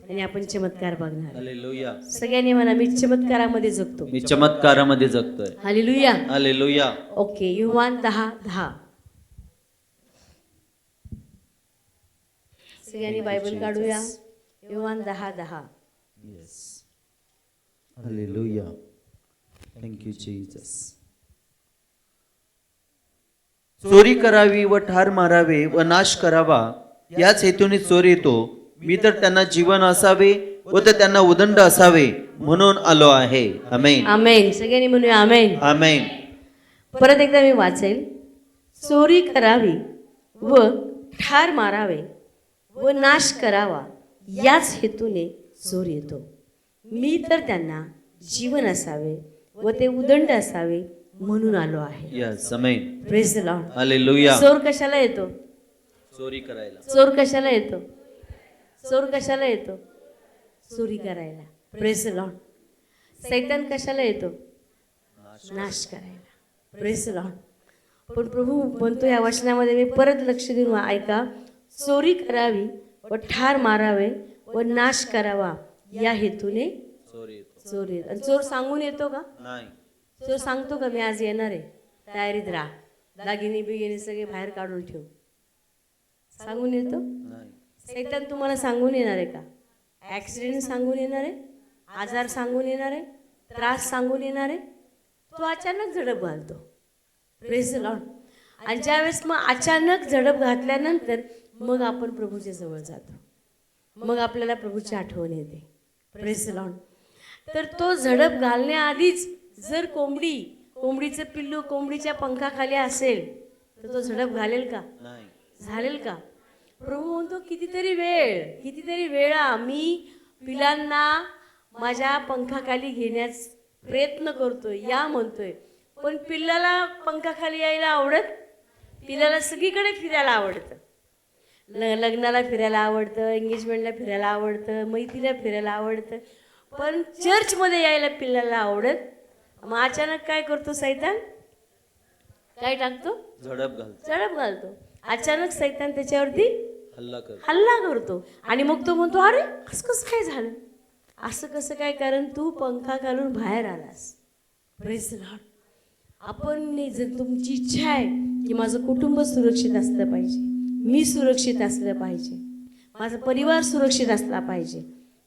आणि आपण चमत्कार बघणार. हालेलुया. सगळ्यांनी म्हणा, मी चमत्कारामध्ये जगतो. मी चमत्कारामध्ये जगतोय. हालेलुया. हालेलुया. ओके, योहान 10:10. सगळ्यांनी बायबल काढूया. योहान 10:10. Yes. Hallelujah. Thank you Jesus. चोरी करावी व ठार मारावे व नाश करावा याच हेतूने चोर येतो. मी तर त्यांना जीवन असावे व ते त्यांना उदंड असावे म्हणून आलो आहे. आमेन. आमेन. सगळ्यांनी म्हणूया आमेन. आमेन. परत एकदा मी वाचेल. चोरी करावी व ठार मारावे व नाश करावा याच हेतूने चोर येतो. मी तर त्यांना जीवन असावे व ते उदंड असावे म्हणून आलो आहे. Yes. Amen. Praise the Lord. Hallelujah. चोर कशाला येतो? चोरी करायला. चोर कशाला येतो? चोर कशाला येतो? चोरी करायला. Praise the Lord. सैतान कशाला येतो? नाश करायला. Praise the Lord. पण प्रभू म्हणतो या वचनामध्ये, मी परत लक्ष देऊन ऐका, चोरी करावी व ठार मारावे व नाश करावा या हेतूने चोरी येतो. चोर येतो. आणि चोर सांगून येतो का? नाही. चोर सांगतो का मी आज येणार आहे, तयारीत राहा, दागिने बिगिने सगळे बाहेर काढून ठेव? सांगून येतो? नाही. सैतान तुम्हाला सांगून येणार आहे का? ॲक्सिडेंट सांगून येणार आहे? आजार सांगून येणार आहे? त्रास सांगून येणार आहे? तो अचानक झडप घालतो. Praise the Lord. आणि ज्यावेळेस मग अचानक झडप घातल्यानंतर मग आपण प्रभूच्या जवळ जातो, मग आपल्याला प्रभूची आठवण येते. Praise the Lord. तर तो झडप घालण्याआधीच जर कोंबडीचं पिल्लू कोंबडीच्या पंखाखाली असेल तर तो झडप घालेल का? नाही. झालेल का? प्रभू म्हणतो, कितीतरी वेळा मी पिलांना माझ्या पंखाखाली घेण्यास प्रयत्न करतोय, या म्हणतोय, पण पिल्लाला पंखाखाली यायला आवडत. पिल्लाला सगळीकडे फिरायला आवडतं. लग्नाला फिरायला आवडतं, एंगेजमेंटला फिरायला आवडतं, मैत्रीला फिरायला आवडतं, पण चर्चमध्ये यायला पिल्लाला आवडत. मग अचानक काय करतो सैतान? काय टाकतो? झडप घालतो. अचानक सैतान त्याच्यावरती हल्ला करतो. आणि मग तो म्हणतो, अरे असं कसं काय झालं? असं कसं काय? कारण तू पंखा घालून बाहेर आलास. Praise the Lord. आपण जर तुमची इच्छा आहे की माझं कुटुंब सुरक्षित असलं पाहिजे, मी सुरक्षित असलं पाहिजे, माझा परिवार सुरक्षित असला पाहिजे,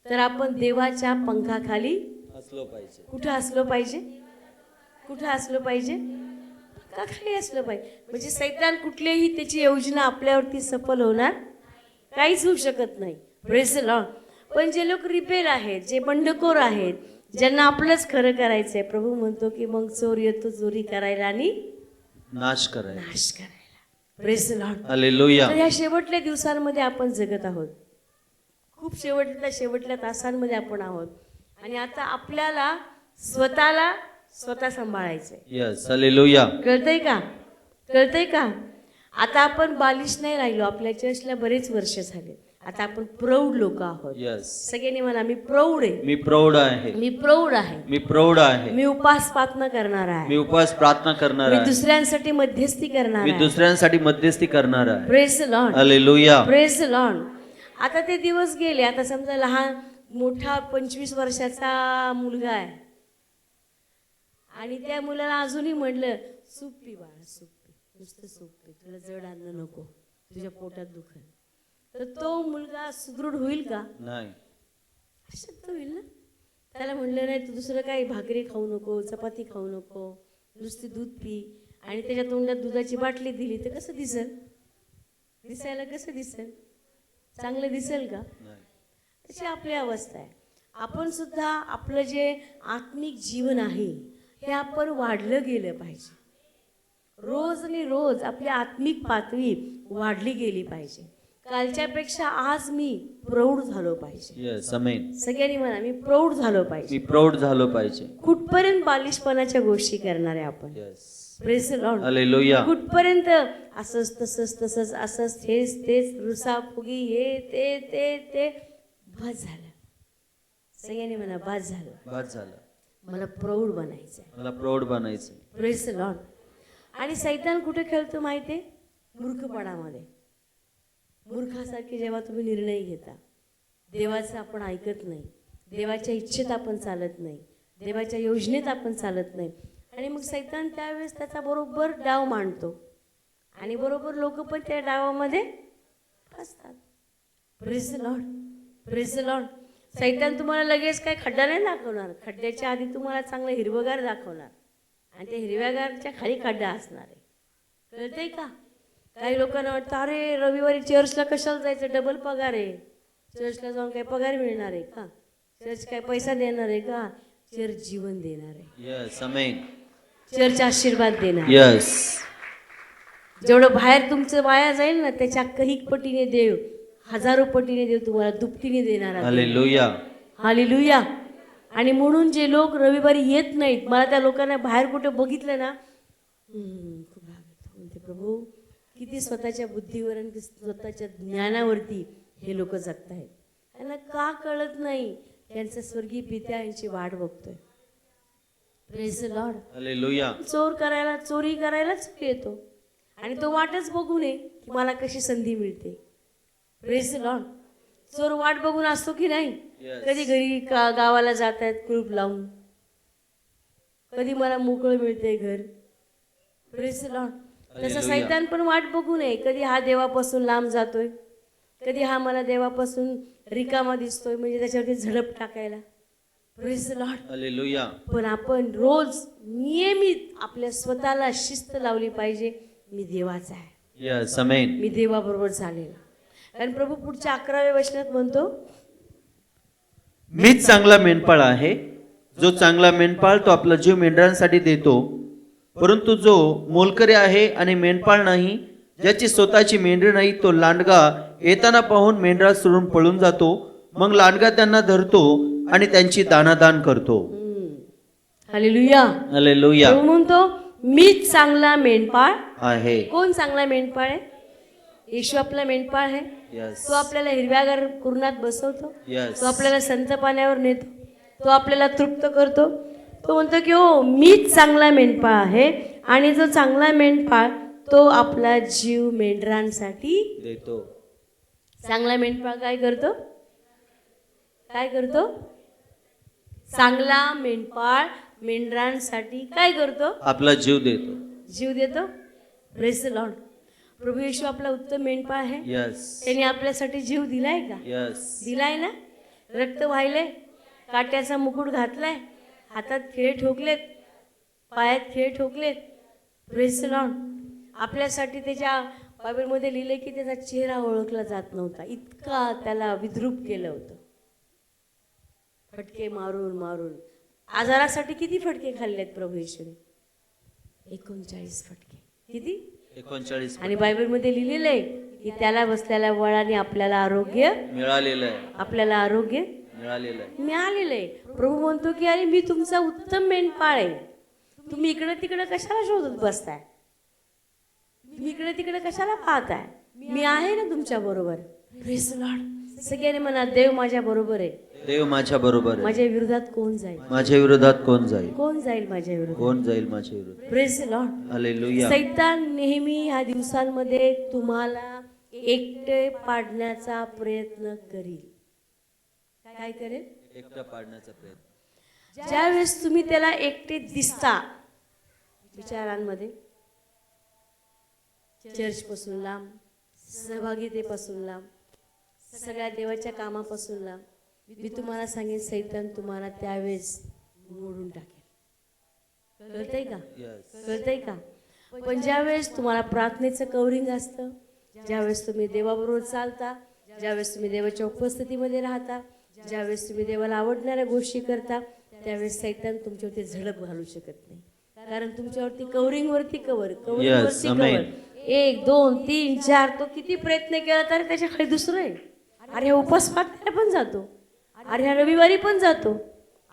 तर आपण देवाच्या पंखाखाली असलो पाहिजे. कुठं असलो पाहिजे? कुठं असलो पाहिजे? पंखाखाली असलं पाहिजे. म्हणजे सैतान कुठलीही त्याची योजना आपल्यावरती सफल होणार काहीच होऊ शकत नाही. Praise the Lord. पण जे लोक रिपेल आहेत, जे बंडखोर आहेत, ज्यांना आपलंच खरं करायचंय, प्रभू म्हणतो की मग चोर येतो चोरी करायला आणि नाश करायला. Praise the Lord. हालेलुया. तर ह्या शेवटल्या दिवसांमध्ये आपण जगत आहोत. खूप शेवटल्या तासांमध्ये आपण आहोत. आणि आता आपल्याला स्वतः सांभाळायचंय. यस. हालेलुया. कळतंय का? आता आपण बालिश नाही राहिलो. आपल्या चर्चला बरेच वर्ष झाले. आता आपण प्रौढ लोक आहोत. यस. सगळ्यांनी म्हणा, मी प्रौढ आहे. मी प्रौढ आहे. मी प्रौढ आहे. मी प्रौढ आहे. मी उपवास प्रार्थना करणार मी आहे. उपवास प्रार्थना करणार मी आहे. दुसऱ्यांसाठी मध्यस्थी करणार मी आहे. दुसऱ्यांसाठी मध्यस्थी करणार आहे. Praise the Lord. Hallelujah. Praise the Lord. आता ते दिवस गेले. आता समजा मोठा 25 वर्षाचा मुलगा आहे आणि त्या मुलाला अजूनही म्हणलं, सूप पी बाळा, सूप पी, नुसतं सूप पी, तुला जड अन्न नको, तुझ्या पोटात दुखल, तर तो मुलगा सुदृढ होईल का? नाही. अशक्त होईल ना. त्याला म्हणलं नाही, तू दुसरं काही भाकरी खाऊ नको, चपाती खाऊ नको, नुसती दूध पी, आणि त्याच्या तोंडात दुधाची बाटली दिली तर कसं दिसेल? दिसायला कसं दिसेल? चांगलं दिसेल का? तशी आपली अवस्था आहे. आपण सुद्धा आपलं जे आत्मिक जीवन आहे हे आपण वाढलं गेलं पाहिजे. रोज आणि रोज आपली आत्मिक पातळी वाढली गेली पाहिजे. कालच्यापेक्षा आज मी प्रौढ झालो पाहिजे. यस. आमेन. सगळ्यांनी म्हणा, मी प्रौढ झालो पाहिजे. मी प्रौढ झालो पाहिजे. कुठपर्यंत बालिशपणाच्या गोष्टी करणार आहे आपण? Yes. Praise the Lord. Hallelujah. कुठपर्यंत असंच असंच तेच रुसाफुगी हे ते बस झालं. सगळ्यांनी म्हणा, बस झालं. मला प्रौढ बनायचंय. मला प्रौढ बनायचं. Praise the Lord. आणि सैतान कुठे खेळतो माहिती आहे? मूर्खपणामध्ये. मूर्खासारखे जेव्हा तुम्ही निर्णय घेता, देवाचं आपण ऐकत नाही, देवाच्या इच्छेत आपण चालत नाही, देवाच्या योजनेत आपण चालत नाही. आणि मग सैतान त्यावेळेस त्याचा बरोबर डाव मांडतो आणि बरोबर लोक पण त्या डावामध्ये फसतात. Praise the Lord, praise the Lord. सैतान तुम्हाला लगेच काय खड्डा नाही दाखवणार, खड्ड्याच्या आधी तुम्हाला चांगलं हिरवगार दाखवणार आणि त्या हिरव्यागारच्या खाली खड्डा असणार आहे. कळतंय का? काही लोकांना वाटतं अरे रविवारी चर्चला कशाला जायचं, डबल पगार आहे, चर्चला जाऊन काय पगार मिळणार आहे का, चर्च काय पैसा देणार आहे का, चर्च जीवन देणार आहे, यस आमेन, चर्च आशीर्वाद देणार. यस, जेवढं बाहेर तुमचं वाया जाईल ना त्याच्या कैक पटीने देव, हजारो पटीने देव तुम्हाला दुपटीने देणार आहे. Hallelujah, hallelujah. आणि म्हणून जे लोक रविवारी येत नाहीत, मला त्या लोकांना बाहेर कुठे बघितलं ना खूप राग येतो. म्हणते प्रभू किती स्वतःच्या बुद्धीवर आणि स्वतःच्या ज्ञानावरती हे लोक जगतायत. त्यांना का कळत नाही, त्यांचा स्वर्गीय पित्या यांची वाट बघतोय. Praise the Lord. हालेलुया, चोरी करायलाच येतो आणि तो वाटच बघू नये की मला कशी संधी मिळते. Praise the Lord. चोर वाट बघून असतो की नाही, कधी घरी गावाला जात आहेत कुलूप लावून, कधी मला मोकळं मिळते घर. Praise the Lord. तसा सैतान पण वाट बघू नये, कधी हा देवापासून लांब जातोय, कधी हा मला देवापासून रिकामा दिसतोय म्हणजे त्याच्यावरती झडप टाकायला. Praise the Lord. हालेलुया, पण आपण रोज नियमित आपल्या स्वतःला शिस्त लावली पाहिजे. मी देवाचा आहे, यस आमेन, मी देवाबरोबर चालेल. कारण प्रभू पुढच्या 11व्या वचनात म्हणतो, मीच चांगला मेंढपाळ आहे, जो चांगला मेंढपाळ तो आपला जीव मेंढरांसाठी देतो. परंतु जो मोलकरी आहे आणि मेंढपाळ नाही, ज्याची स्वतःची मेंढरी नाही, तो लांडगा येताना पाहून मेंढरा सोडून पळून जातो. मग लांडगा त्यांना धरतो आणि त्यांची दानादान करतो. हालेलुया. हालेलुया प्रभू म्हणतो मीच चांगला मेंढपाळ आहे. कोण चांगला मेंढपाळ आहे? येशू आपला मेंढपाळ आहे. यस, तो आपल्याला हिरव्यागार कुरणात बसवतो, यस, तो आपल्याला संत पाण्यावर नेतो, तो आपल्याला तृप्त करतो. तो म्हणतो की हो मीच चांगला मेंढपाळ आहे आणि जो चांगला मेंढपाळ तो आपला जीव मेंढरांसाठी देतो. चांगला मेंढपाळ काय करतो? काय करतो? चांगला मेंढपाळ मेंढरांसाठी काय करतो? आपला जीव देतो. जीव देतो. Praise the Lord. प्रभू येशू आपला उत्तम मेंढपाळ आहे. यस, त्यांनी आपल्यासाठी जीव दिलाय का? यस, दिलाय ना. रक्त वाहिलंय, काट्याचा मुकुट घातलाय, हातात खिळे ठोकलेत, पायात खिळे ठोकलेत. Praise the Lord. आपल्यासाठी त्याच्या बायबलमध्ये लिहिलंय की त्याचा चेहरा ओळखला जात नव्हता, इतका त्याला विद्रूप केलं होतं. फटके मारून मारून आजारासाठी किती फटके खाल्लेत प्रभू येशूने? 39 फटके. किती? 39 आणि बायबलमध्ये लिहिलेलं आहे की त्याला बसलेल्या वळाने आपल्याला आरोग्य मिळालेलं आहे, आपल्याला आरोग्य मिळालेलं आहे. मिळालेलं आहे. प्रभू म्हणतो की अरे मी तुमचा उत्तम मेंढपाळ आहे, तुम्ही इकडं तिकडं कशाला शोधत बसताय, तुम्ही इकडे तिकडे कशाला पाहताय, मी आहे ना तुमच्या बरोबर. Praise the Lord. सगळ्यांनी म्हणा देव माझ्या बरोबर आहे. देव माझ्या बरोबर आहे. माझ्या विरोधात कोण जाईल? माझ्या विरोधात कोण जाईल? कोण जाईल माझ्या विरोधात? कोण जाईल माझ्या विरोधात? Praise the Lord. हालेलुया. सैतान नेहमी ह्या दिवसांमध्ये तुम्हाला एकटे पाडण्याचा प्रयत्न करील. काय करेल? एकटा पाडण्याचा प्रयत्न. ज्यावेळेस तुम्ही त्याला एकटे दिसता विचारांमध्ये, चर्चपासून लांब, सहभागितेपासून लांब, सगळ्या देवाच्या कामापासून लांब, मी तुम्हाला सांगेन सैतान तुम्हाला त्यावेळेस मोडून टाकेल. कळतंय का? यस, कळतंय का? पण ज्यावेळेस तुम्हाला प्रार्थनेचं कवरिंग असतं, ज्यावेळेस तुम्ही देवाबरोबर चालता, ज्यावेळेस तुम्ही देवाच्या उपस्थितीमध्ये राहता, ज्यावेळेस तुम्ही देवाला आवडणाऱ्या गोष्टी करता, त्यावेळेस सैतान तुमच्यावरती झडप घालू शकत नाही. कारण तुमच्यावरती कवरिंगवरती कवर, कवरिंगवरती कवर, 1 2 3 4, तो किती प्रयत्न केला तरी त्याच्या खाली दुसरं आहे. अरे हा उपास पाठायला पण जातो, अरे हा रविवारी पण जातो,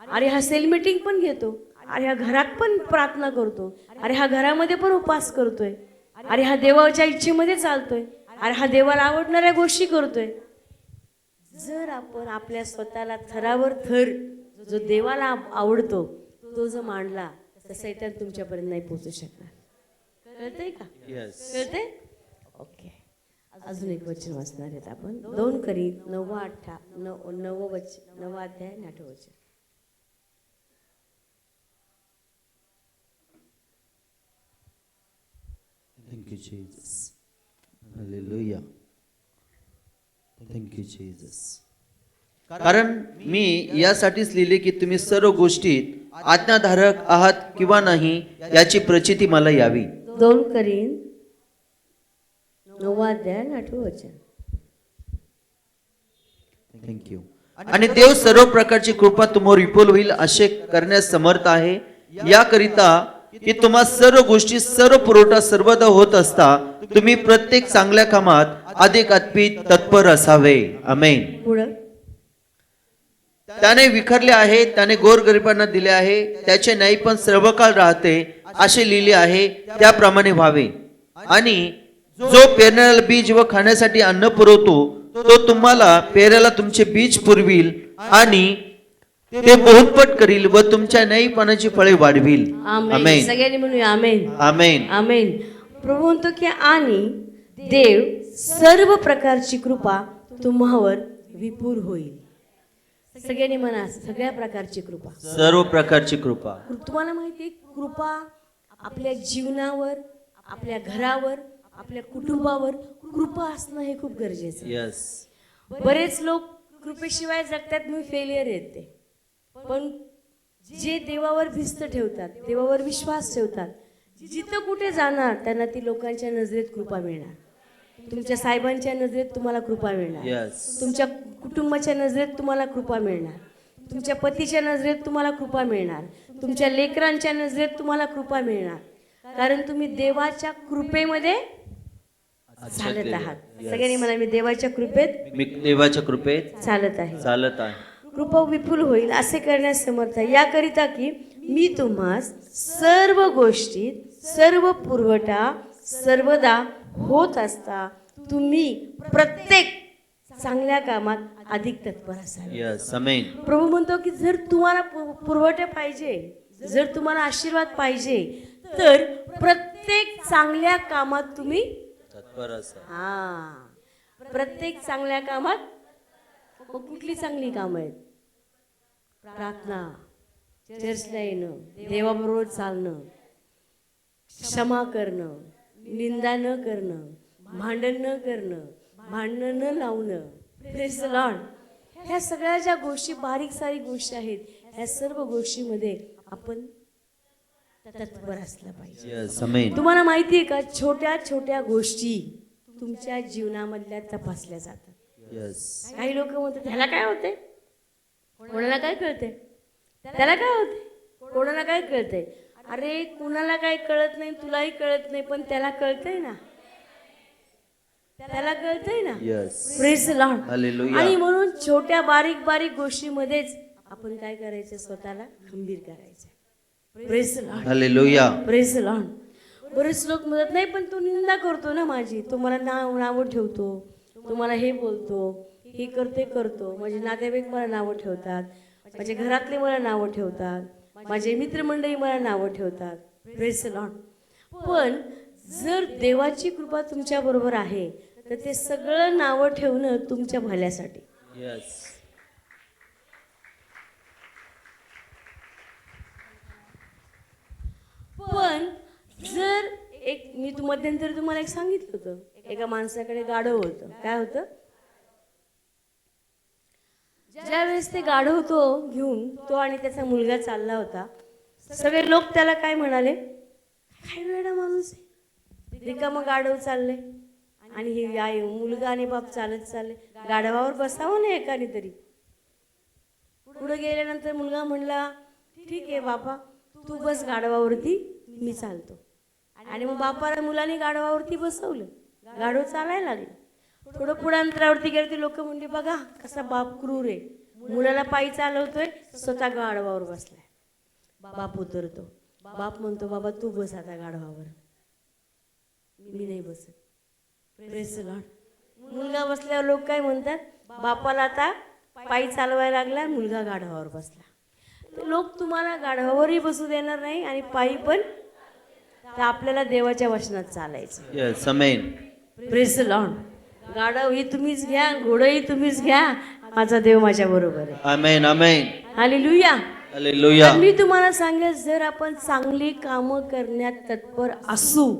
अरे हा सेल मीटिंग पण घेतो, अरे हा घरात पण प्रार्थना करतो, अरे हा घरामध्ये पण उपवास करतोय, अरे हा देवाच्या इच्छेमध्ये चालतोय, अरे हा देवाला आवडणाऱ्या गोष्टी करतोय. जर आपण आपल्या स्वतःला थरावर थर जो देवाला आवडतो तो जो मांडला तर सैतान तुमच्यापर्यंत नाही पोहोचू शकणार. कळतंय का? यस. कळतंय? ओके. अजून एक वचन वाचणार आहेत आपण. 2 करीत 9 अध्याय 8 वचन. Thank you, Jesus. Hallelujah. Thank you, Jesus. कारण मी यासाठीच लिहिले की तुम्ही सर्व गोष्टीत आज्ञाधारक आहात किंवा नाही याची प्रचिती मला यावी. 2 करीत 9 अध्याय 8 वचन. थँक्यू. आणि देव सर्व प्रकारची कृपा तुम्हावर विपुल होईल असे करण्यास समर्थ आहे, याकरिता की तुम्हा सर्व गोष्टी सर्व पुरवठा सर्वदा होत असता तुम्ही प्रत्येक चांगल्या कामात अधिक अत्पित तत्पर असावे. आमेन. पुढं त्याने विखरले आहे, त्याने गोरगरिबांना दिले आहे, त्याचे न्याय पण सर्व काळ राहते असे लिहिले आहे, त्याप्रमाणे व्हावे. आणि जो पेरण्याला बीज व खाण्यासाठी अन्न पुरवतो तो तुम्हाला पेरायला तुमचे बीज पुरविल आणि ते बहुतपट करील व तुमच्या न्यायपणाची फळे वाढविल. आमेन. आमेन. सगळ्यांनी म्हणूया आमेन. आमेन. आमेन. प्रभू म्हणतो की आणि देव सर्व प्रकारची कृपा तुम्हावर विपुल होईल. सगळ्यांनी म्हणा सगळ्या प्रकारची कृपा. सर्व प्रकारची कृपा. तुम्हाला माहिती आहे कृपा आपल्या जीवनावर, आपल्या घरावर, आपल्या कुटुंबावर कृपा असणं हे खूप गरजेचं आहे. यस. बरेच लोक कृपेशिवाय जगतात, मी फेलियर येते. पण जे देवावर भिस्त ठेवतात, देवावर विश्वास ठेवतात, जिथं कुठे जाणार त्यांना ती लोकांच्या नजरेत कृपा मिळणार. तुमच्या साहेबांच्या नजरेत तुम्हाला कृपा मिळणार. यस. तुमच्या कुटुंबाच्या नजरेत तुम्हाला कृपा मिळणार. तुमच्या पतीच्या नजरेत तुम्हाला कृपा मिळणार. तुमच्या लेकरांच्या नजरेत तुम्हाला कृपा मिळणार. कारण तुम्ही देवाच्या कृपेमध्ये चालत आहात. सगळ्यांनी मला मी देवाच्या कृपेत मी देवाच्या कृपेत चालत आहे. चालत आहे. कृपा विपुल होईल असे करण्यास समर्थ आहे, याकरिता की मी तुम्हास सर्व गोष्टीत सर्व पुरवठा सर्वदा होत असता तुम्ही प्रत्येक चांगल्या कामात अधिक तत्पर असावे. यस. आमेन. प्रभू म्हणतो की जर तुम्हाला पुरवठा पाहिजे, जर तुम्हाला आशीर्वाद पाहिजे, तर प्रत्येक चांगल्या कामात तुम्ही तत्पर असावे. प्रत्येक चांगल्या कामात. कुठली चांगली कामं आहेत? प्रार्थना, चर्चला येणं, देवाबरोबर चालणं, क्षमा करणं, निंदा न करणं, भांडण न करणं, भांडणं न लावणं. Praise the Lord. ह्या सगळ्या ज्या गोष्टी बारीक सारीक गोष्टी आहेत, ह्या सर्व गोष्टीमध्ये आपण तत्पर असलं पाहिजे. यस. आमेन. तुम्हाला माहिती आहे का छोट्या छोट्या गोष्टी तुमच्या जीवनामधल्या तपासल्या जातात. यस. काही लोक म्हणतात त्याला काय होते, कोणाला काय कळते, त्याला काय होते, कोणाला काय कळते. अरे कुणाला काय कळत नाही, तुलाही कळत नाही, पण त्याला कळतंय ना, त्याला कळतंय ना. Yes. Praise the Lord. Hallelujah. आणि म्हणून छोट्या बारीक बारीक गोष्टीमध्येच आपण काय करायचं, स्वतःला खंबीर करायचं. Praise the Lord. Hallelujah. Praise the Lord. बरेच लोक म्हणत नाही, पण तो निंदा करतो ना माझी, तो मला नावं ठेवतो, तो मला हे बोलतो, हे करतो, माझे नातेवाईक मला नावं ठेवतात, माझे घरातले मला नावं ठेवतात, माझे मित्रमंडळी मला नावं ठेवतात. Praise the Lord. पण जर देवाची कृपा तुमच्या बरोबर आहे तर ते सगळं नावं ठेवणं तुमच्या भल्यासाठी. यस. पण जर मी मध्यंतरी तुम्हाला एक सांगितलं होतं, एका माणसाकडे गाढव होतं. काय होतं? ज्या वेळेस ते गाढव तो घेऊन तो आणि त्याचा मुलगा चालला होता, सगळे लोक त्याला काय म्हणाले, काय वेडा माणूस आहे, रिकामं गाढव चालले आणि हे मुलगा आणि बाप चालत चालले, गाढवावर बसावं ना एकाने तरी. पुढे गेल्यानंतर मुलगा म्हणला, ठीक आहे बापा, तू बस गाढवावरती, मी चालतो. आणि मग बापाला मुलाने गाढवावरती बसवलं, गाढव चालायला लागलं. थोडं पुढे अंतरावरती गेलं ते लोक म्हणले, बघा कसा बाप क्रूर आहे, मुलाला पायी चालवतोय, स्वतः गाढवावर बसलाय. बाप उतरतो, बाप म्हणतो, बाबा तू बस आता गाढवावर, मी नाही बसत. Praise the Lord. मुलगा बसल्यावर लोक काय म्हणतात, बापाला आता पायी चालवायला लागला, मुलगा गाढवावर बसला. तर लोक तुम्हाला गाढवावरही बसू देणार नाही आणि पायी पण. तर आपल्याला देवाच्या वचनात चालायचं. Yes. Amen. Praise the Lord. गाढवही तुम्हीच घ्या, घोडंही तुम्हीच घ्या, माझा देव माझ्या बरोबर आहे. आमेन आमेन. हालेलुया. हालेलुया. तर मी तुम्हाला सांगेल, जर आपण चांगली कामं करण्यात तत्पर असू,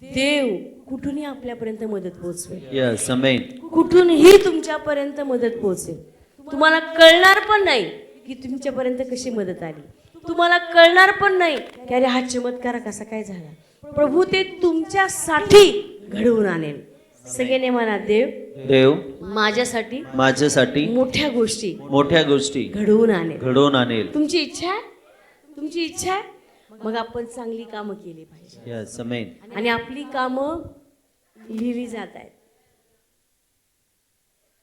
देव कुठूनही आपल्यापर्यंत मदत पोहोचवेल. Yes amen. कुठूनही तुमच्यापर्यंत मदत पोहोचेल. तुम्हाला कळणार पण नाही की तुमच्यापर्यंत कशी मदत आली. तुम्हाला कळणार पण नाही की अरे हा चमत्कार कसा काय झाला. प्रभू ते तुमच्यासाठी घडवून आणेल. सगळ्यांनी म्हणा, देव देव माझ्यासाठी माझ्यासाठी मोठ्या गोष्टी मोठ्या गोष्टी घडवून आणेल. घडवून आणेल. तुमची इच्छा आहे, तुमची इच्छा आहे, मग आपण चांगली कामं केली पाहिजे. Yes amen. आणि आपली कामं लिहिली जात आहेत.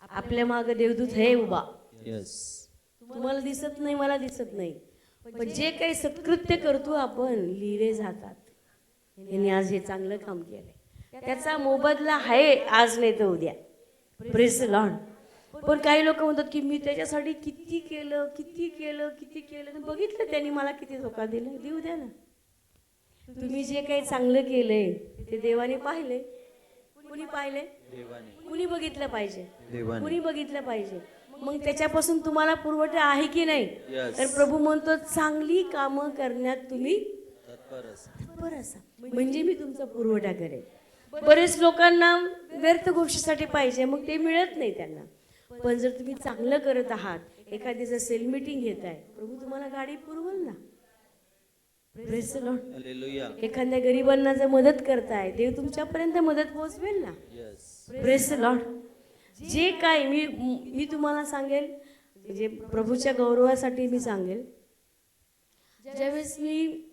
आपल्या मागे देवदूत आहे उभा. यस. तुम्हाला दिसत नाही, मला दिसत नाही, पण जे काही सत्कृत्य करतो आपण लिहिले जातात. यांनी आज हे चांगलं काम केलंय, त्याचा मोबदला आहे आज नाही तर उद्या. Praise the Lord. पण काही लोक म्हणतात की मी त्याच्यासाठी किती केलं, किती केलं, किती केलं. बघितलं त्यांनी मला किती धोका दिला. देऊ द्या ना. तुम्ही जे काही चांगलं केलंय ते देवाने पाहिलंय. कुणी पाहिलंय? कुणी बघितलं पाहिजे? कुणी बघितलं पाहिजे. मग त्याच्यापासून तुम्हाला पुरवठा आहे की नाही? तर प्रभू म्हणतो चांगली कामं करण्यात तुम्ही तत्पर असा, म्हणजे मी तुमचा पुरवठा करेन. बरेच लोकांना व्यर्थ गोष्टीसाठी पाहिजे, मग ते मिळत नाही त्यांना. पण जर तुम्ही चांगलं करत आहात, एखादी जर सेल मीटिंग घेत आहे, प्रभू तुम्हाला गाडी पुरवल ना. Praise the Lord. हालेलुया. एखाद्या गरिबांना जर मदत करताय, देव तुमच्यापर्यंत मदत पोहोचवेल ना. Praise the Lord. जे काय मी तुम्हाला सांगेल, म्हणजे प्रभूच्या गौरवासाठी मी सांगेल, ज्यावेळेस मी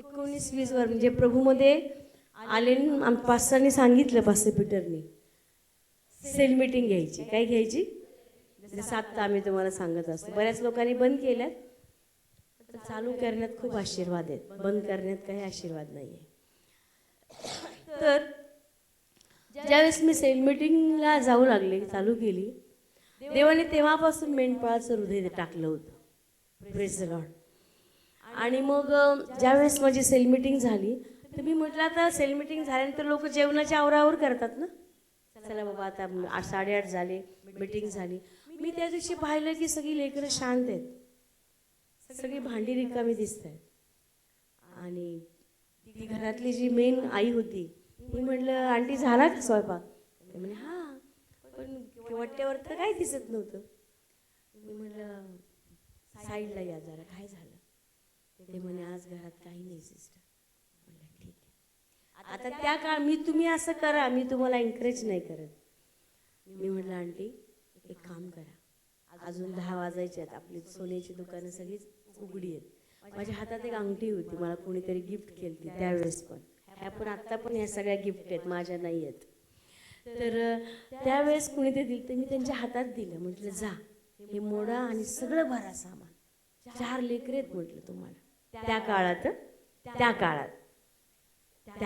19-20 वर म्हणजे प्रभूमध्ये आले, पास्टरनी सांगितलं, पास्टर पीटरनी सेल मीटिंग घ्यायची. काय घ्यायची? 7 आम्ही तुम्हाला सांगत असतो. बऱ्याच लोकांनी बंद केल्यात, तर चालू करण्यात खूप आशीर्वाद आहेत, बंद करण्यात काही आशीर्वाद नाही आहे. तर ज्यावेळेस मी सेल मीटिंगला जाऊ लागले, चालू केली, देवाने तेव्हापासून मेंढपाळाचं हृदय टाकलं होतं. Praise the Lord. आणि मग ज्यावेळेस माझी सेल मीटिंग झाली, तर मी म्हटलं आता सेल मीटिंग झाल्यानंतर लोक जेवणाच्या आवरावर करतात ना. चला बाबा आता 8:30 झाले, मीटिंग झाली. मी त्या दिवशी पाहिलं की सगळी लेकरं शांत आहेत, सगळी भांडी रिकामी दिसत आहेत. आणि ती घरातली जी मेन आई होती, मी म्हटलं आंटी झाला का स्वयंपाक? ते म्हणे हां, पण वट्ट्यावर तर काही दिसत नव्हतं. मी म्हटलं साईडला या जरा, काय झालं? ते म्हणे आज घरात काही नाही सिस्टर. म्हटलं ठीक आहे. आता त्या काळ तुम्ही असं करा, मी तुम्हाला एन्करेज नाही करत. मी म्हटलं आंटी एक काम करा, अजून 10 वाजायचे आहेत, आपली सोन्याची दुकानं सगळीच उघडी आहेत. माझ्या हातात एक अंगठी होती, मला कोणीतरी गिफ्ट केली त्यावेळेस पण. पण आत्ता पण या सगळ्या गिफ्ट आहेत, माझ्या नाही आहेत. तर त्यावेळेस कुणीतरी दिलं, तर मी त्यांच्या हातात दिलं. म्हटलं जा हे मोडा आणि सगळं भरा सामान. 4 लेकरं आहेत म्हटलं तुम्हाला. त्या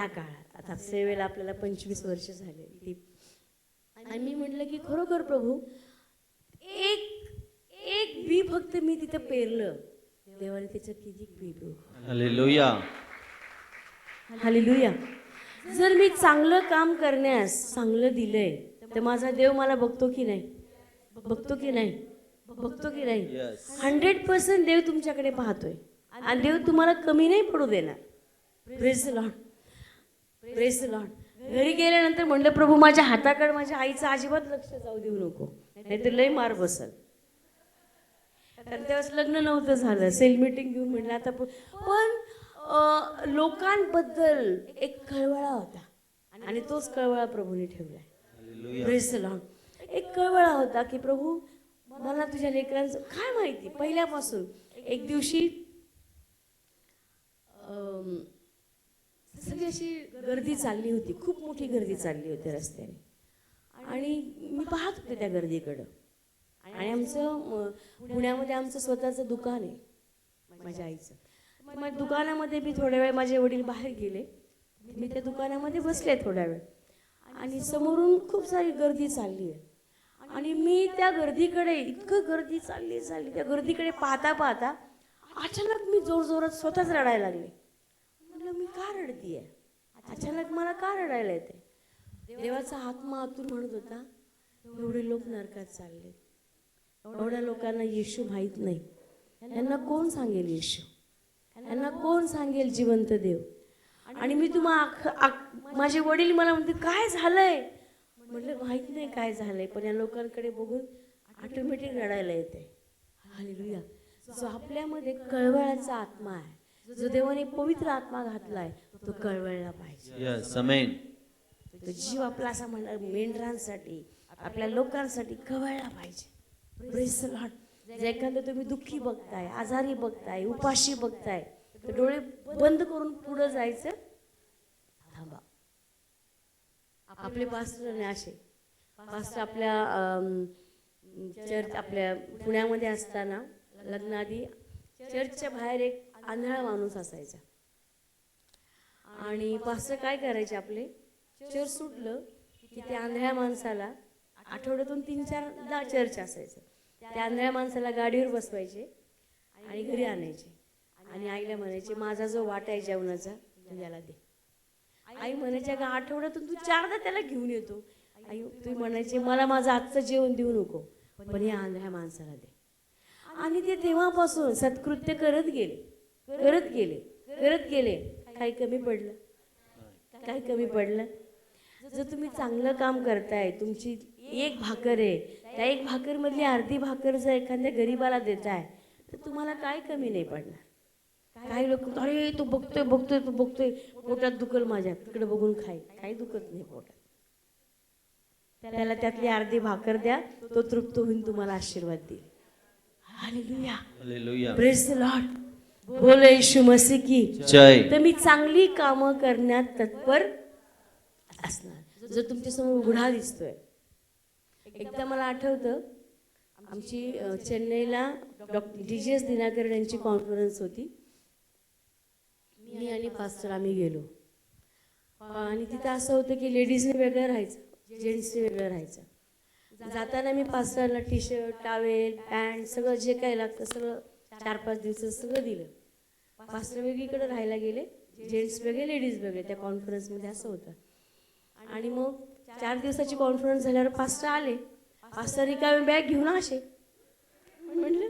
काळात आता सेवेला आपल्याला 25 वर्ष झाले ती. आणि मी म्हटलं की खरोखर प्रभू एक बी फक्त मी तिथं पेरलं, देवाने त्याचं किती बी. हालेलुया. हालेलुया. जर मी चांगलं काम करण्यास चांगलं दिलंय, तर माझा देव मला बघतो की नाही? बघतो की नाही? बघतो की नाही? 100% देव तुमच्याकडे पाहतोय आणि देव तुम्हाला कमी नाही पडू देणार. Praise the Lord. Praise the Lord. घरी गेल्यानंतर म्हणलं प्रभू माझ्या हाताकडे माझ्या आईचं अजिबात लक्ष जाऊ देऊ नको, नाहीतर लय मार बसल. कारण त्यावेळेस लग्न नव्हतं झालं, सेल मीटिंग घेऊन म्हटलं आता. पण लोकांबद्दल एक कळवळा होता आणि तोच कळवळा प्रभूने ठेवलाय. Praise the Lord. एक कळवळा होता की प्रभू मला तुझ्या लेकरांचं काय माहिती. पहिल्यापासून एक दिवशी सगळी अशी गर्दी चालली होती, खूप मोठी गर्दी चालली होती रस्त्याने. आणि मी पाहत होते त्या गर्दीकडं. आणि आमचं पुण्यामध्ये आमचं स्वतःचं दुकान आहे माझ्या आईचं. मग दुकानामध्ये मी थोड्या वेळ, माझे वडील बाहेर गेले, मी त्या दुकानामध्ये बसले थोड्या वेळ. आणि समोरून खूप सारी गर्दी चालली आहे. आणि मी त्या गर्दीकडे, इतकं गर्दी चालली त्या गर्दीकडे पाहता पाहता अचानक मी जोरजोरात स्वतःच रडायला लागले. म्हटलं मी का रडतीये? अचानक मला का रडायला येते? देवाचा आत्मा आतून म्हणत होता, एवढे लोक नरकात चालले, एवढ्या लोकांना येशू माहीत नाही, यांना कोण सांगेल येशू, यांना कोण सांगेल जिवंत देव. आणि मी माझे वडील मला म्हणते काय झालंय, म्हटलं माहित नाही काय झालंय, पण या लोकांकडे बघून ऑटोमॅटिक रडायला येते. हालेलुया. जो आपल्यामध्ये कळवळाचा आत्मा आहे, जो देवाने पवित्र आत्मा घातलाय, तो कळवळला पाहिजे. Yes amen. तो जीव आपला असा म्हणणार मेंढरांसाठी, आपल्या लोकांसाठी कळवळला पाहिजे. Praise the Lord. जर एखादं तुम्ही दुःखी बघताय, आजारी बघताय, उपाशी बघताय, तर डोळे बंद करून पुढे जायचं. थांबा. आपले पास्टर असे पास्टर आपल्या पुण्यामध्ये असताना लग्नाआधी चर्चच्या बाहेर एक आंधळा माणूस असायचा. आणि पास्टर काय करायचे, आपले चर्च सुटलं की त्या आंधळ्या माणसाला आठवड्यातून 3-4दा चर्च असायचं, त्या आंधळ्या माणसाला गाडीवर बसवायचे आणि घरी आणायचे आणि आईला म्हणायचे माझा जो वाटा आहे जेवणाचा तो याला दे. आई म्हणायच्या का आठवड्यातून तू 4दा त्याला घेऊन येतो. आई तू म्हणायचे मला माझं आजचं जेवण देऊ नको, पण या आंधळ्या माणसाला दे. आणि ते तेव्हापासून सत्कृत्य करत गेले. काही कमी पडलं, काही कमी पडलं. जर तुम्ही चांगलं काम करताय, तुमची एक भाकर आहे, त्या एक भाकर मधली अर्धी भाकर जर एखाद्या गरीबाला देताय, तर तुम्हाला काय कमी नाही पडणार. काही लोक अरे तू बघतोय पोटात दुखल माझ्या, तिकडे बघून काही दुखत नाही पोटात. त्याला त्यातली अर्धी भाकर द्या, तो तृप्त होऊन तुम्हाला आशीर्वाद देईल. Hallelujah. Hallelujah. Praise the Lord. बोल येशू मसीह की जय. तर मी चांगली कामं करण्यात तत्पर असणार. जर तुमच्या समोर उघडा दिसतोय. एकदा मला आठवतं, आमची चेन्नईला डॉक्टर DJ दिनाकर यांची कॉन्फरन्स होती. मी आणि पास्टर आम्ही गेलो आणि तिथं असं होतं की लेडीजने वेगळं राहायचं, जेंट्सने वेगळं राहायचं. जाताना मी पास्टरला टी-शर्ट, टावेल, पॅन्ट सगळं जे काही लागतं सगळं 4-5 दिवसाचं सगळं दिलं. पास्टर वेगळीकडे राहायला गेले, जेंट्स वेगळे, लेडीज वेगळे. त्या कॉन्फरन्समध्ये असं होतं. आणि मग 4 दिवसाची कॉन्फरन्स झाल्यावर पास्टर आले. पास्टर रिकामी बॅग घेऊन असे म्हटलं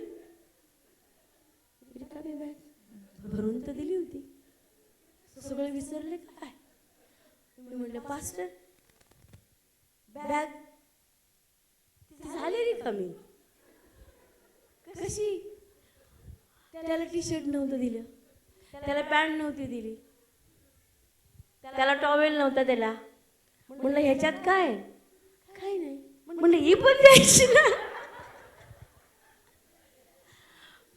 रिकामी बॅग भरून तर दिली होती, सगळं विसरले काय. मी म्हटलं पास्टर बॅग झाली रिकामी कशी. त्याला टी-शर्ट नव्हतं दिलं, त्याला पॅन्ट नव्हती दिली, त्याला टॉवेल नव्हता त्याला. म्हणलं ह्याच्यात काय नाही. म्हणलं ही पण द्यायची ना.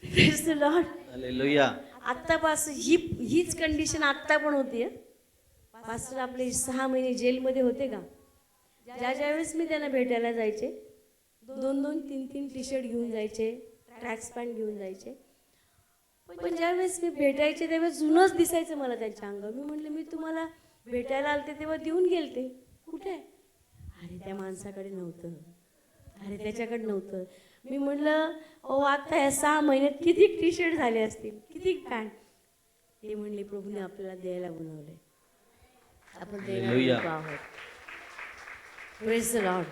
Praise the Lord. हालेलुया. आत्तापासून हीच कंडिशन आत्ता पण होती. पास्टर आपले 6 महिने जेलमध्ये होते का, ज्यावेळेस मी त्यांना भेटायला जायचे 2-2, 3-3 टी-शर्ट घेऊन जायचे, ट्रॅक्स पॅन्ट घेऊन जायचे. पण ज्यावेळेस मी भेटायचे त्यावेळेस जुनंच दिसायचं मला त्यांच्या अंगावर. मी म्हटलं मी तुम्हाला भेटायला आलते तेव्हा देऊन गेलते, कुठे आहे. अरे त्या माणसाकडे नव्हतं, अरे त्याच्याकडे नव्हतं. मी म्हटलं आता या 6 महिन्यात किती टी-शर्ट झाले असतील, किती पॅन्ट. ते म्हणले प्रभूने आपल्याला द्यायला बनवलंय, आपण द्यायला आहोत. Praise the Lord.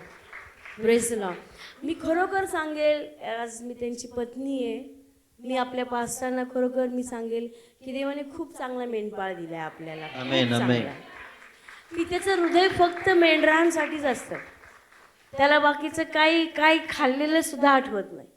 Praise the Lord. मी खरोखर सांगेल, आज मी त्यांची पत्नी आहे, मी आपल्या पास्टरांना खरोखर मी सांगेल की देवाने खूप चांगला मेंढपाळ दिलाय आपल्याला. आमेन, आमेन. की त्याचं हृदय फक्त मेंढरांसाठीच असतं. त्याला बाकीचं काही खाल्लेलं सुद्धा आठवत नाही.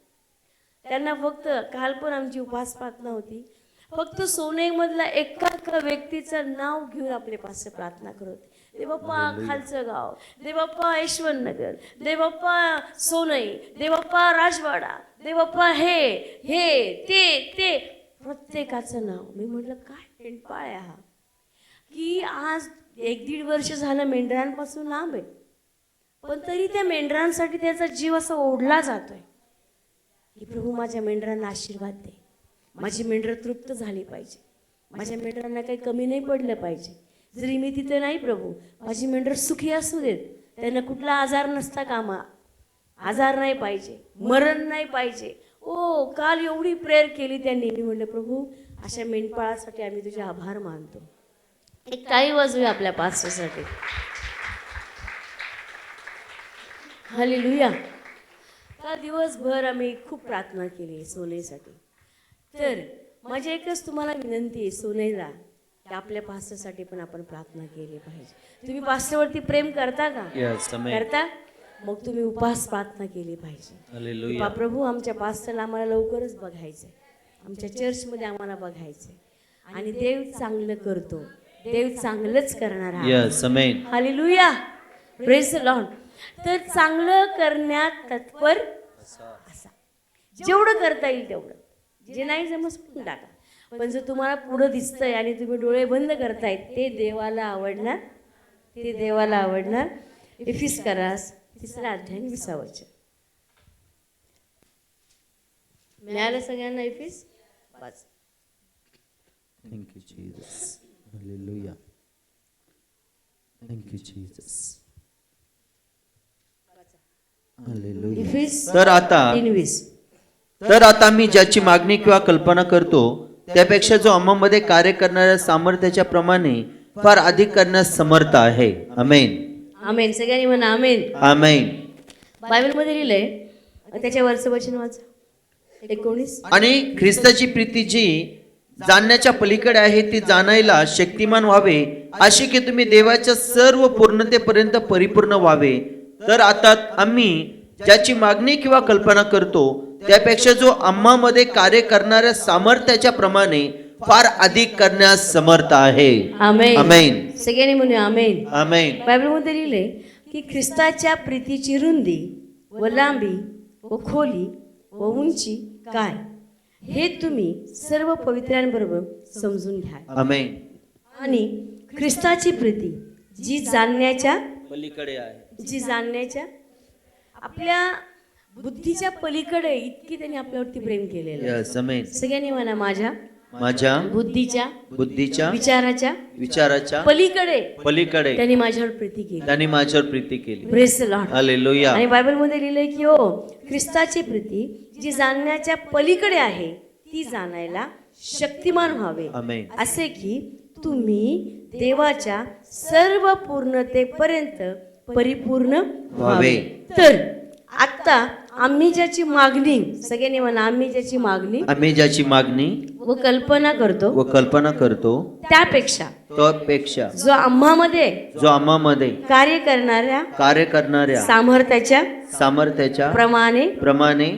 त्यांना फक्त काल पण आमची उपास प्रार्थना होती, फक्त सोनेमधला एका व्यक्तीचं नाव घेऊन आपले पास्टर प्रार्थना करत होते. दे बाप्पा खालचं गाव, दे बाप्पा यशवंतनगर, दे बाप्पा सोनई, दे बाप्पा राजवाडा, दे बाप्पा हे ते प्रत्येकाचं नाव. मी म्हटलं काय मेंढपाळ आहे हा, की आज 1-1.5 वर्ष झालं मेंढरांपासून लांब आहे, पण तरी त्या मेंढरांसाठी त्याचा जीव असा ओढला जातोय की प्रभू माझ्या मेंढरांना आशीर्वाद दे, माझी मेंढरं तृप्त झाली पाहिजे, माझ्या मेंढरांना काही कमी नाही पडलं पाहिजे. जरी मी तिथे नाही प्रभू, माझी मेंढर सुखी असू देत, त्यांना कुठला आजार नसता कामा, आजार नाही पाहिजे, मरण नाही पाहिजे. काल एवढी प्रेयर केली त्यांनी. मी म्हणलं प्रभू अशा मेंढपाळासाठी आम्ही तुझे आभार मानतो. एक टाळी वाजूया आपल्या पास्टरसाठी. हालेलुया. का दिवसभर आम्ही खूप प्रार्थना केली सोनेसाठी. तर माझी एकच तुम्हाला विनंती आहे सोनेला, की आपल्या पास्टरसाठी पण आपण प्रार्थना केली पाहिजे. तुम्ही पास्टरवरती प्रेम करता का? Yes, amen. करता? मग तुम्ही उपास प्रार्थना केली पाहिजे. Hallelujah. प्रभू आमच्या पास्टरला आम्हाला लवकरच बघायचंय, आमच्या चर्चमध्ये आम्हाला बघायचंय. आणि देव चांगलं करतो, देव चांगलंच करणार आहे. Yes, amen. Hallelujah. Praise the Lord. तर चांगलं करण्यात तत्पर असा. जेवढं करता येईल तेवढं, जे नाही जमत सोडून टाका. पण जर तुम्हाला पुढं दिसतंय आणि तुम्ही डोळे बंद करताय, ते देवाला आवडणार, ते देवाला आवडणार. एफिसकरास 3 अध्याय 20 वचन. मिळालं सगळ्यांना aphis? Watch. Thank you, Jesus. Hallelujah. Thank you, Jesus. Hallelujah. Aphis तर आता 3:20. तर आता मी ज्याची मागणी किंवा कल्पना करतो त्यापेक्षा जो आम्हामध्ये कार्य करणाऱ्या सामर्थ्याच्या प्रमाणे फार अधिक करण्यास समर्थ आहे. आमेन. आमेन. सगळ्यांनी म्हणा आमेन. आमेन. बायबलमध्ये लिहिलंय, त्याच्या वरचं वचन वाच. 19. आणि ख्रिस्ताची प्रीती जी जाणण्याच्या पलीकडे आहे ती जाणायला शक्तिमान व्हावे, अशी की तुम्ही देवाच्या सर्व पूर्णतेपर्यंत परिपूर्ण व्हावे. तर आता आम्ही ज्याची मागणी किंवा कल्पना करतो त्यापेक्षा जो आम्हामध्ये कार्य करणाऱ्या सामर्थ्याच्या प्रमाणे फार अधिक करण्यास समर्थ आहे. आमेन. आमेन. सगळ्यांनी म्हणूया आमेन. आमेन. बायबलमध्ये लिहिले की ख्रिस्ताच्या प्रीतीची रुंदी व लांबी व खोली व उंची काय, हे तुम्ही सर्व पवित्रांबरोबर समजून घ्या. आमेन. आणि ख्रिस्ताची प्रीती जी जाणण्याच्या पलीकडे आहे, जी जाणण्याच्या आपल्या बुद्धीच्या पलीकडे इतकी त्यांनी आपल्यावरती प्रेम केलेलं आहे. Yes, आमेन. सगळ्यांनी म्हणा माझ्या माझ्या बुद्धीच्या बुद्धीच्या विचाराच्या विचाराच्या पलीकडे पलीकडे त्यांनी माझ्यावर प्रीती केली. त्यांनी माझ्यावर प्रीती केली. Praise the Lord. हालेलुया. आणि बायबलमध्ये लिहिलंय की हो, ख्रिस्ताची प्रीती जी जाणण्याच्या पलीकडे आहे ती जाणायला शक्तिमान व्हावे, आमेन. असे की तुम्ही देवाच्या सर्व पूर्णतेपर्यंत परिपूर्ण व्हावे. तर आता आम्ही ज्याची मागणी, सगळ्यांनी म्हणा आम्ही ज्याची मागणी आम्ही ज्याची मागणी व कल्पना करतो व कल्पना करतो त्यापेक्षा त्यापेक्षा जो आम्हामध्ये जो आम्हामध्ये कार्य करणाऱ्या सामर्थ्याच्या सामर्थ्याच्या प्रमाणे प्रमाणे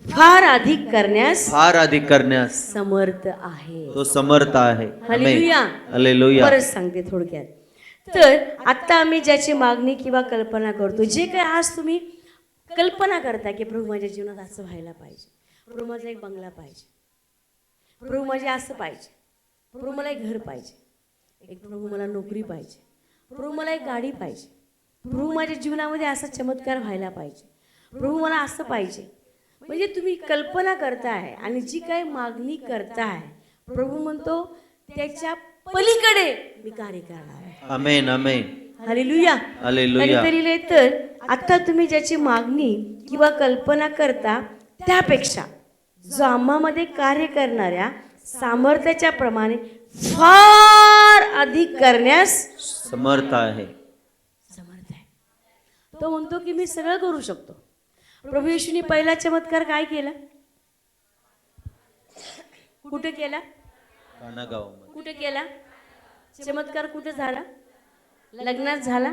फार अधिक करण्यास समर्थ आहे. तो समर्थ आहे. हालेलुया. हालेलुया. परत सांगते थोडक्यात. तर आता आम्ही ज्याची मागणी किंवा कल्पना करतो, जे काही आज तुम्ही कल्पना करता की प्रभू माझ्या जीवनात असं व्हायला पाहिजे, प्रभू माझा एक बंगला पाहिजे, प्रभू माझे असं पाहिजे, प्रभू मला एक घर पाहिजे, एक प्रभू मला नोकरी पाहिजे, प्रभू मला एक गाडी पाहिजे, प्रभू माझ्या जीवनामध्ये असा चमत्कार व्हायला पाहिजे, प्रभू मला असं पाहिजे. म्हणजे तुम्ही कल्पना करताय आणि जी काही मागणी करताय, प्रभू म्हणतो त्याच्या पलीकडे मी कार्य करणार आहे. आमेन. आमेन. हालेलुया. हालेलुया. तरी तर आता तुम्ही ज्याची मागणी किंवा कल्पना करता त्यापेक्षा जो आम्हामध्ये कार्य करणाऱ्या सामर्थ्याच्या प्रमाणे फार अधिक करण्यास समर्थ आहे. तो म्हणतो की मी सगळं करू शकतो. प्रभू येशूने पहिला चमत्कार काय केला? कुठे केला? कानागावामध्ये. कुठे केला चमत्कार? कुठे झाला? लग्नात झाला.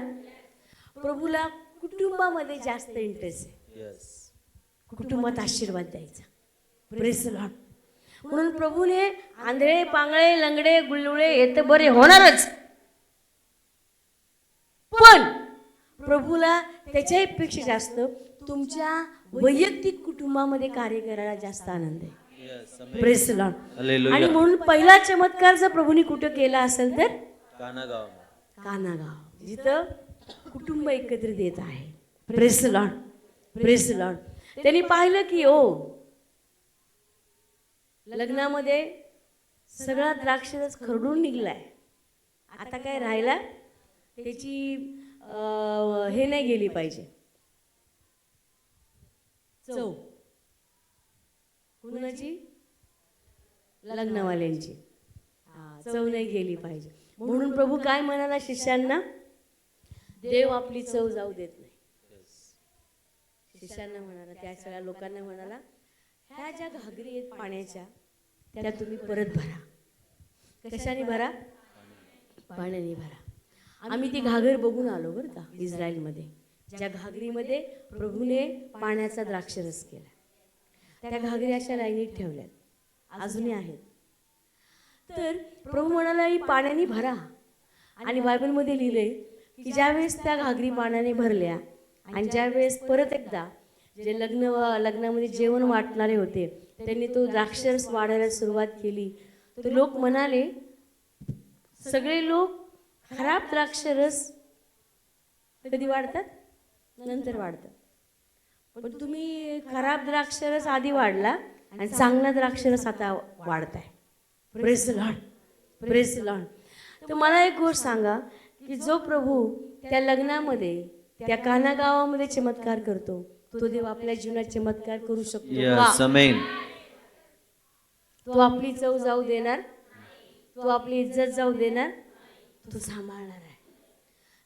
प्रभूला कुटुंबामध्ये जास्त इंटरेस्ट आहे. Yes. कुटुंबात आशीर्वाद द्यायचा. Praise the Lord. म्हणून प्रभूने आंधळे पांगळे लंगडे गुल्लुळे हे तर बरे होणारच, पण प्रभूला त्याच्याही पेक्षा जास्त तुमच्या वैयक्तिक कुटुंबामध्ये कार्य करायला जास्त आनंद आहे. Praise the Lord. हालेलुया. आणि म्हणून पहिला चमत्कार जर प्रभूने कुठं केला असेल तर कानागावामध्ये. कानागाव, जिथं कुटुंब एकत्रित येत आहे. Praise the Lord. Praise the Lord. त्यांनी पाहिलं की ओ लग्नामध्ये सगळा द्राक्षरस खरडून निघलाय, आता काय राहिला त्याची हे नाही गेली पाहिजे चव. कुणाची? लग्नवाल्यांची. चव नाही गेली पाहिजे. म्हणून प्रभू काय म्हणाला शिष्यांना? देव आपली चव जाऊ देत नाही. शिष्यांना म्हणाला, त्या सगळ्या लोकांना म्हणाला, ह्या ज्या घागरी आहेत पाण्याच्या त्या तुम्ही परत भरा. कशाने भरा? पाण्याने भरा. आम्ही ती घागर बघून आलो बरं का, इस्रायलमध्ये ज्या घागरीमध्ये प्रभूने पाण्याचा द्राक्षरस केला. त्या घागरी अशा लाईनीत ठेवल्यात, अजूनही आहेत. तर प्रभू म्हणाला, ही पाण्याने भरा. आणि बायबलमध्ये लिहिलंय की ज्यावेळेस त्या घागरी पाण्याने भरल्या आणि ज्यावेळेस परत एकदा जे लग्नामध्ये जेवण वाटणारे होते त्यांनी तो द्राक्षरस वाढायला सुरुवात केली, तर लोक म्हणाले, सगळे लोक खराब द्राक्षरस कधी वाढतात? नंतर वाढतात. पण तुम्ही खराब द्राक्षरस आधी वाढला आणि चांगला द्राक्षरस आता वाढताय. Praise the Lord, praise the Lord. तर मला एक गोष्ट सांगा की जो प्रभू त्या लग्नामध्ये त्या काना गावामध्ये चमत्कार करतो, तो देव आपल्या जीवनात चमत्कार करू शकतो का? Yes, amen. तो आपली चव जाऊ देणार? तो आपली इज्जत जाऊ देणार? तो सांभाळणार आहे.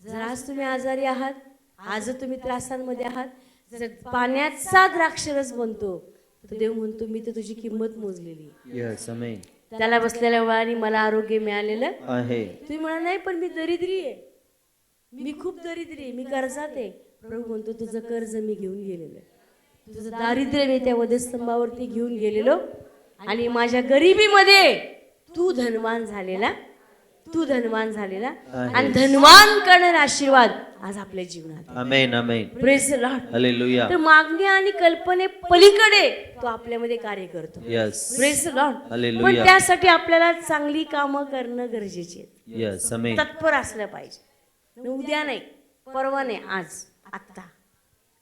जर आज तुम्ही आजारी आहात, आज तुम्ही त्रासांमध्ये आहात, जर पाण्याचा द्राक्षरस बनतो, तर देव म्हणतो, मी तर तुझी किंमत मोजलेली. Yes, amen. त्याला बसलेल्या वेळाने मला आरोग्य मिळालेलं आहे. तुम्ही म्हणा, नाही पण मी दरिद्री आहे, मी खूप दरिद्री आहे, मी कर्जात आहे. प्रभू म्हणतो, तुझं कर्ज मी घेऊन गेलेलं, तुझं दारिद्र्य मी त्या वधस्तंभावरती घेऊन गेलेलो आणि माझ्या गरिबीमध्ये तू धनवान झालेला, तू धनवान झालेला. आणि धनवान करणारा आशीर्वाद आज आपल्या जीवनात. Amen, amen. Praise the Lord. Hallelujah. तर मागणी आणि कल्पने पलीकडे तो आपल्यामध्ये कार्य करतो. Yes. Praise the Lord. Hallelujah. पण त्यासाठी आपल्याला चांगली कामं करणं गरजेची आहे. Yes, amen. तत्पर असलं पाहिजे. उद्या नाही, परवा नाही, आज, आत्ता.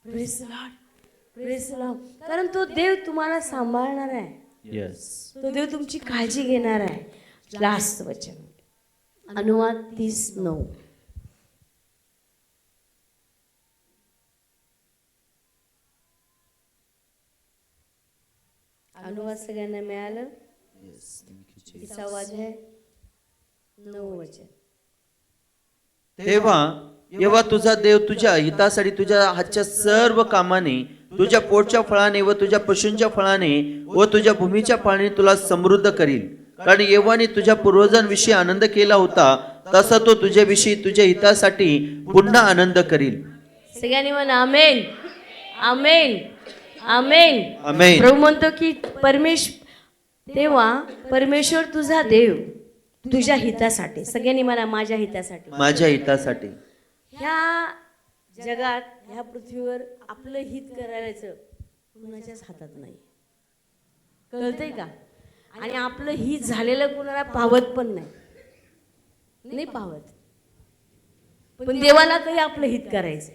Praise the Lord, praise the Lord. कारण तो देव तुम्हाला सांभाळणार आहे, यस. तो देव तुमची काळजी घेणार आहे. लास्ट वचन, अनुवाद 30:9. अनुवाद सगळ्यांना मिळालं? 30वा अध्याय 9 वचन. तेव्हा तुझा देव तुझ्या हितासाठी तुझ्या हातच्या सर्व कामाने, तुझ्या पोटच्या फळाने व तुझ्या पशूंच्या फळाने व तुझ्या भूमीच्या फळाने तुला समृद्ध करील. कारण यहोवाने तुझ्या पूर्वजांविषयी आनंद केला होता, तसा तो तुझ्याविषयी तुझ्या हितासाठी पुन्हा आनंद करील. सगळ्यांनी म्हणा आमेन, आमेन, आमेन. आमेन. प्रभू म्हणतो की तेव्हा परमेश्वर तुझा देव तुझ्या हितासाठी, सगळ्यांनी म्हणा माझ्या हितासाठी, माझ्या हितासाठी. ह्या जगात, ह्या पृथ्वीवर आपलं हित करायचं कुणाच्याच हातात नाही, कळतंय का? आणि आपलं हित झालेलं कुणाला पावत पण नाही पावत. पण देवाला काही आपलं हित करायचं.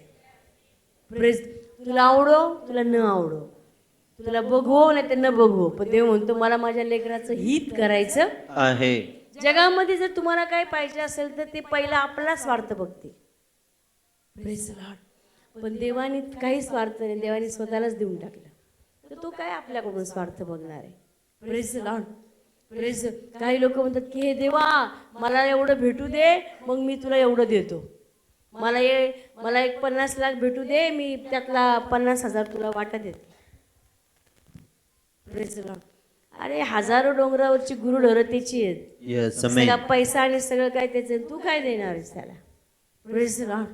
प्रेज. तुला आवडो तुला न आवडो, तुला बघवो नाही तर न बघवो, पण देव म्हणतो मला माझ्या लेकराचं हित करायचं आहे. जगामध्ये जर तुम्हाला काय पाहिजे असेल तर ते पहिला आपला स्वार्थ बघते. Praise the Lord. पण देवाने काही स्वार्थ नाही, देवाने स्वतःलाच देऊन टाकलं, तर तो काय आपल्याकडून स्वार्थ बघणार आहे? Praise the Lord, praise. काही लोक म्हणतात की हे देवा मला एवढं भेटू दे, मग मी तुला एवढं देतो. मला एक 50 लाख भेटू दे, मी त्यातला 50,000 तुला वाटा देते. Praise the Lord. अरे हजारो डोंगरावरची गुरुढोरं त्याची आहेत. यस, सगळा आमेन. पैसा आणि सगळं काय त्याचं, तू काय देणार आहेस त्याला? Praise the Lord.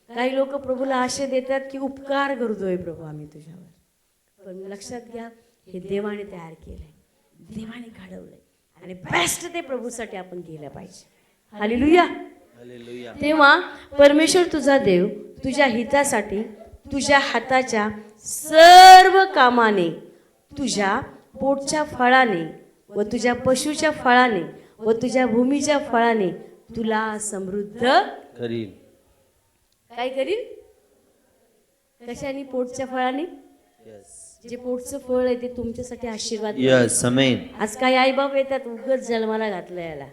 काही लोक प्रभूला आशा देतात की उपकार करतोय प्रभू आम्ही तुझ्यावर, पण लक्षात घ्या हे देवाने तयार केलंय, देवाने घडवलंय आणि बेस्ट ते प्रभूसाठी आपण केलं पाहिजे. हालेलुया. हालेलुया. तेव्हा परमेश्वर तुझा देव तुझ्या हितासाठी तुझ्या हाताच्या सर्व कामाने, तुझ्या पोटच्या फळाने व तुझ्या पशुच्या फळाने व तुझ्या भूमीच्या फळाने तुला समृद्ध करील. काय करील? कशाने? पोटच्या फळाने. यस. जे पोटचं फळ आहे ते तुमच्यासाठी आशीर्वाद. यस, आमेन. आज काही आईबाप येतात उगाच जन्माला घातलं याला,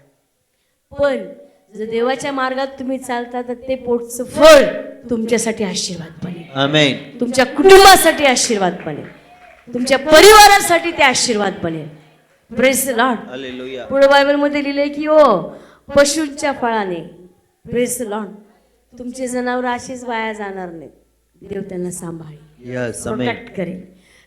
पण जर देवाच्या मार्गात तुम्ही चालता तर ते पोटचं फळ तुमच्यासाठी आशीर्वाद बनेल. आमेन. तुमच्या कुटुंबासाठी आशीर्वाद बनेल, तुमच्या परिवारासाठी ते आशीर्वाद बनेल. Praise the Lord. हालेलुया. पुढे बायबलमध्ये लिहिलंय की ओ पशूंच्या फळाने. Praise the Lord. तुमचे जनावर अशीच वाया जाणार नाहीत, देव त्यांना सांभाळेल. Yes amen. प्रकट करेल.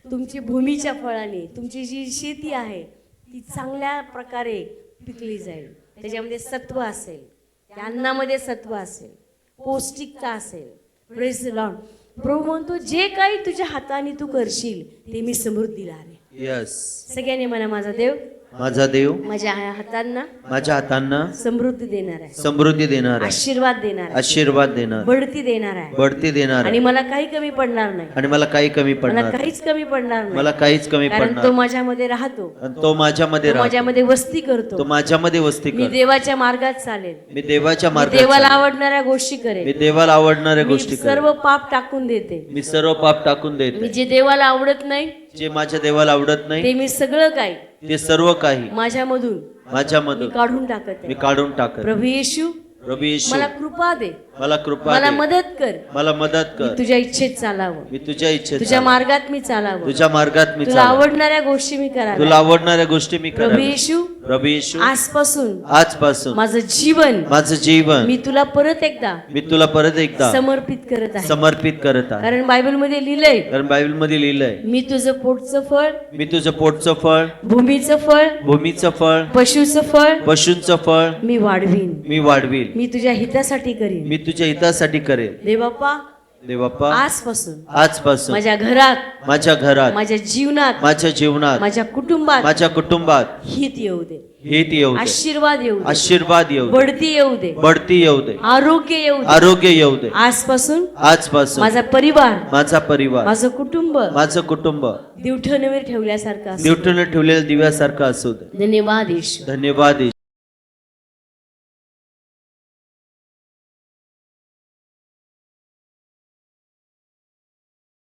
तुमची भूमीच्या फळाने तुमची जी शेती आहे ती चांगल्या प्रकारे पिकली जाईल. त्याच्यामध्ये सत्व असेल, त्या अन्नामध्ये सत्व असेल, पौष्टिकता असेल. Praise the Lord. प्रभू म्हणतो जे काही तुझ्या हाताने तू करशील ते मी समृद्धीला आणेन. यस. सगळ्यांनी म्हणा, माझा देव माझा देव माझ्या हातांना माझ्या हातांना समृद्धी देणार आहे, समृद्धी देणार आहे, आशीर्वाद देणार आहे, आशीर्वाद देणार, बढती देणार आहे, बढती देणार आणि आहे, मला काही कमी पडणार नाही, आणि मला काही कमी मला पडणार, काहीच कमी पडणार नाही. मला काहीच कमी कारण पडणार. तो माझ्यामध्ये राहतो, आणि तो माझ्यामध्ये तो राहतो, माझ्यामध्ये वस्ती तो करतो. माझ्यामध्ये वस्ती मी करतो. देवाच्या मार्गात चालेल, मी देवाच्या मी मार्गात देवाला चालेन. आवडणाऱ्या गोष्टी मी करेल, देवाला आवडणाऱ्या मी गोष्टी करेन. सर्व पाप टाकून देते. मी सर्व पाप टाकून मी देते. जे देवाला आवडत नाही जे माझ्या देवाला आवडत नाही ते मी सगळं काही ते सर्व काही माझ्यामधून मी माझ्यामधून काढून टाकत मी आहे. काढून टाकत. प्रभू येशू, प्रभू येशू मला कृपा दे, मला कृपा मला दे. मदत कर, मला मदत मी कर. तुझ्या इच्छेत चालावं, मी तुझ्या इच्छेत तुझ्या चालेन. मार्गात मी चालावं, तुझ्या मार्गात मी तुला चालेन. आवडणाऱ्या गोष्टी मी तुला कराव्या. आवडणाऱ्या गोष्टी मी प्रभू करेन. येशू, प्रभू येशू आजपासून आजपासून माझं जीवन माझं जीवन मी तुला परत एकदा मी तुला परत एकदा समर्पित करत आहे. समर्पित करत आहे. कारण बायबल मध्ये लिहिलंय, कारण बायबल मध्ये लिहिलंय, मी तुझं पोटचं फळ, मी तुझं पोटचं फळ, भूमीचं फळ, भूमीचं फळ, पशुचं फळ पशूंचं फळ मी वाढवीन. मी वाढवील. मी तुझ्या हितासाठी करीन. मी तुझ्या हितासाठी करेल. देवबाप्पा, देवाप्पा आजपासून आजपासून माझ्या घरात, माझ्या घरात, माझ्या जीवनात, माझ्या जीवनात, माझ्या कुटुंबात माझ्या कुटुंबात हित येऊ दे, हित येऊ दे, आशीर्वाद येऊ दे, आशीर्वाद येऊ दे, बढती येऊ दे, बढती येऊ दे, आरोग्य येऊ दे. आरोग्य येऊ दे. आजपासून आजपासून माझा परिवार, माझा परिवार, माझं कुटुंब माझं कुटुंब दिवठणीवर ठेवल्यासारखं असू दे. दिवटून ठेवलेल्या दिव्यासारखं असू दे. धन्यवाद येशू. धन्यवाद येशू.